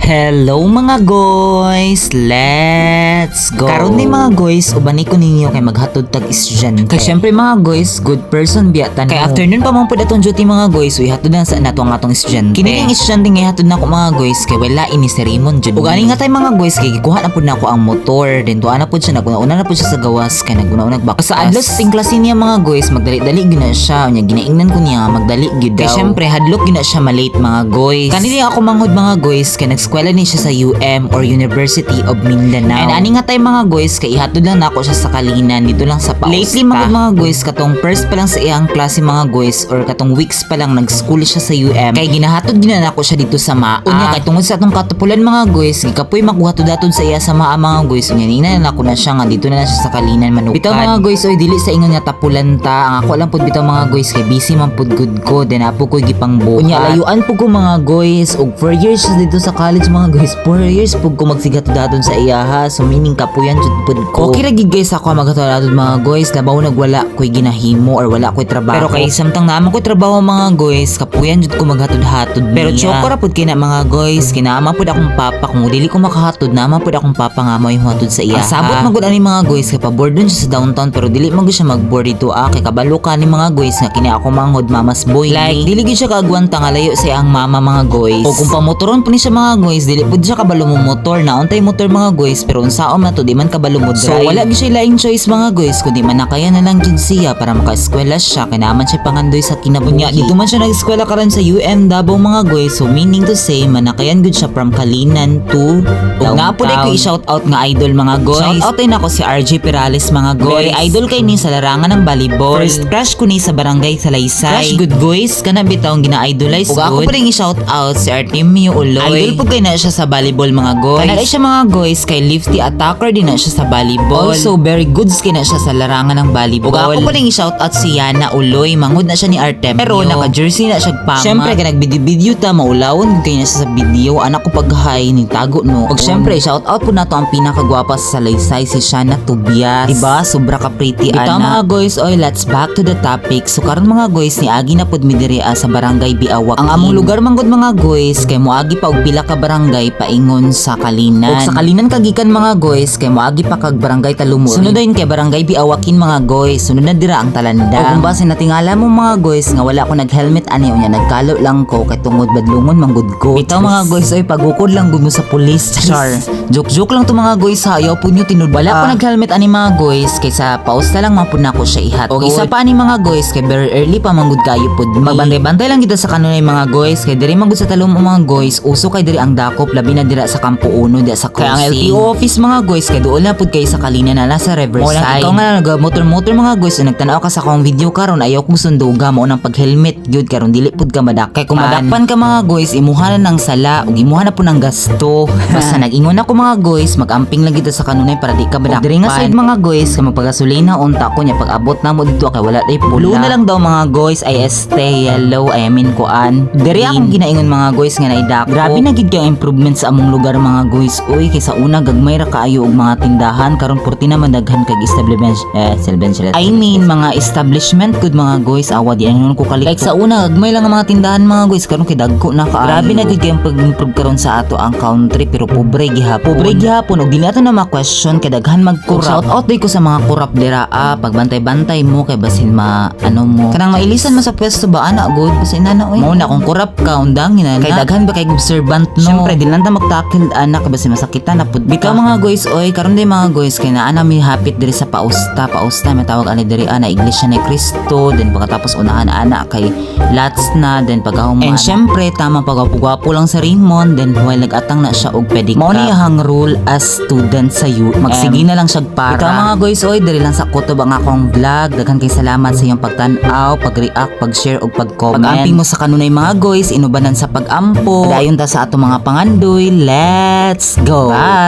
Hello mga guys! Let's go! Karon ni mga guys, ubani ko ninyo kay maghatod tag estudyante. Kay syempre mga guys, good person biya tan. Kay afternoon pa man pud atong duty mga guys, uy hatod na sa nato ang atong estudyante. Kini ang estudyante nga hatod na ko mga guys, kay wala ini si Raymond jud. Ug ani nga tay mga guys, kay gikuha na pud nako ang motor, then tuwa na pud siya naguna na pud siya sa gawas kay naguna bakas. Sa adlaw sa klase niya mga guys, magdali-dali gyud na siya, unya ginaingnan ko niya magdali gyud daw. Kay syempre hadlok gyud na siya malate mga guys. Kanini ako manghod mga guys, kay eskwela ni siya sa UM or University of Mindanao. And ani nga tay mga guys, kay ihatod lang nako siya sa Kalinan dito lang sa Pausta. Lately mga guys, katong first pa lang sa iyang klase mga guys or katong weeks pa lang nag-school siya sa UM. Kay ginahatod gina nako siya dito sa MAA. Unya kay tungod sa atong katupulan mga guys, gikapoy makuhatod-hatod sa iya sa MAA mga guys. Unya nina nako na siya nga dito na siya sa Kalinan Manukan. Bitaw mga guys, oy dili sa ingon nga tapulan ta. Ang ako lang pud bitaw mga guys, kay busy man pud good ko, then apo ko gipangbuhat. Unya layuan pud ko mga guys, og 4 years siya dito sa college mga guys. 4 years pug ko magsigatod sa iya ha. So meaning kapuyan jud pud ko. Okay ra gid guys ako magatod mga guys, labaw nagwala ko'y ginahimo or wala ko'y trabaho. Pero kay samtang naman ko trabaho mga guys, kapuyan jud ko maghatod-hatod. Pero choco ra pud kina mga guys, kinaama pud akong papa kung dili ko makahatod naman pud akong papa nga mo'y hatod sa iya. Sabot magud ani mga guys, kay paboard dun siya sa downtown pero dili man siya magboard dito kay kabalo ka ni mga guys nga kini ako manghod mamas boy. Like dili gid siya kaagwanta nga layo sa iyang mama mga guys. O kung pamotoron pa ni siya mga guys, dili pud siya kabalo mo motor na untay motor mga guys, pero unsaon man to di man kabalo mo drive. So wala gyud siya laing choice mga guys kundi man nakaya na lang gyud siya para maka-eskwela siya kay naman siya pangandoy sa kinabuhi. Dito man siya nag-eskwela karon sa UM Davao mga guys, so meaning to say manakayan gyud siya from Kalinan to downtown. Nga po ko i-shout out nga idol mga guys. Shout out din ako si RJ Perales mga guys. Very idol kay ni sa larangan ng volleyball. First crush ko ni sa barangay Salaysay. Crush good guys kana bitaw gina-idolize good. Ug ako pa ring i-shout out si Artemio Uloy. Idol po kay na siya sa volleyball mga guys. Kanagay siya mga guys kay lefty attacker din na siya sa volleyball. Also very good skin na siya sa larangan ng volleyball. Ug ako pa ring i-shout out si Yana Uloy. Mangod na siya ni Artemio. Pero naka-jersey na siya pama. Syempre kay nag-video ta maulawon kay na siya sa video. Anak ko pag-hi ni tago no. Ug syempre shout out po nato ang pinakagwapa sa Salaysay si Shana Tobias. Diba? Sobra ka pretty ana. Mga guys, oy let's back to the topic. So karon mga guys ni agi na pud mi diri sa barangay Biawak. Ang among lugar manggod mga guys kay moagi pa og pila ka barangay paingon sa Kalinan. Ug sa Kalinan kagikan mga guys kay moagi pa kag barangay Talumuri. Sunod din kay barangay Biawakin mga guys. Sunod na dira ang Talanda. Ug kung base natingala mo mga guys nga wala ko nag-helmet ani unya nagkalo lang ko kay tungod badlungon manggod ko. Bitaw mga guys oy pagukod lang gud mo sa pulis. Char. Joke lang to mga guys ha. Ayaw pud nyo tinud. Wala ko nag-helmet ani mga guys kay sa pausta lang man pud nako siya ihat. Og isa pa ani mga guys kay very early pa manggod kayo pud. Magbantay-bantay lang kita sa kanunay mga guys kay diri manggod sa talom mga guys. Uso kay diri ang dakop labi na dira sa Kampo 1 dira sa Crossing. Kaya ang LTO office mga guys kay doon na pud kay sa Kalinan na sa Riverside. Ikaw nga nag-motor mga guys nagtanaw ka sa akong video karon ayaw ko sunduga mo nang pag-helmet gyud karon dili pud ka madak. Kay kung madakpan ka mga guys imuha na ng sala ug imuha na pud ng gasto. Basta nag-ingon ako mga guys mag-amping lang kita sa kanunay para di ka madakpan. Diri nga side mga guys kay magpagasolina unta ko nya pag-abot na mo dito kay wala tay pula. Blue na lang daw mga guys IST yellow I mean kuan. Diri akong ginaingon mga guys nga naidako. Grabe na gid kay improvement sa among lugar mga guys. Uy kay sa una gagmay ra kaayo og mga tindahan karon purti na daghan kag establishment. I mean mga establishment good mga guys awa di ano ko kalik. Like sa una gagmay lang ang mga tindahan mga guys karon kay dagko na kaayo. Grabe na gid kay pag-improve karon sa ato ang country pero pobre gihapon. Pobre gihapon og dili ato na ma-question kay daghan mag-corrupt. Shout out day ko sa mga corrupt dira pagbantay-bantay mo kay basin ano mo. Kanang mailisan mo sa pwesto ba ana good basin ana oy. Mao na kung corrupt ka undang ina kay daghan ba kay observant no. Syempre di lang ta magtakil anak basin masakitan na pud. Bitaw mga guys oy karon day mga guys kay naa mi hapit diri sa Pausta may tawag ani diri ana Iglesia ni Cristo then pagkatapos unahan ana kay Latsna then pagkahuman. And syempre tama pagwapo lang sa Raymond then while nag-atang na siya og pedicab. Mao ni hang rule as student sa youth. Magsige na lang siya para. Ikaw mga guys oy diri lang sa kutob ang akong vlog. Daghan kay salamat sa iyong pagtan-aw, pag-react, pag-share ug pag-comment. Pag-amping mo sa kanunay mga guys inubanan sa pag-ampo. Dayon ta sa ato mga pangandoy. Let's go. Bye.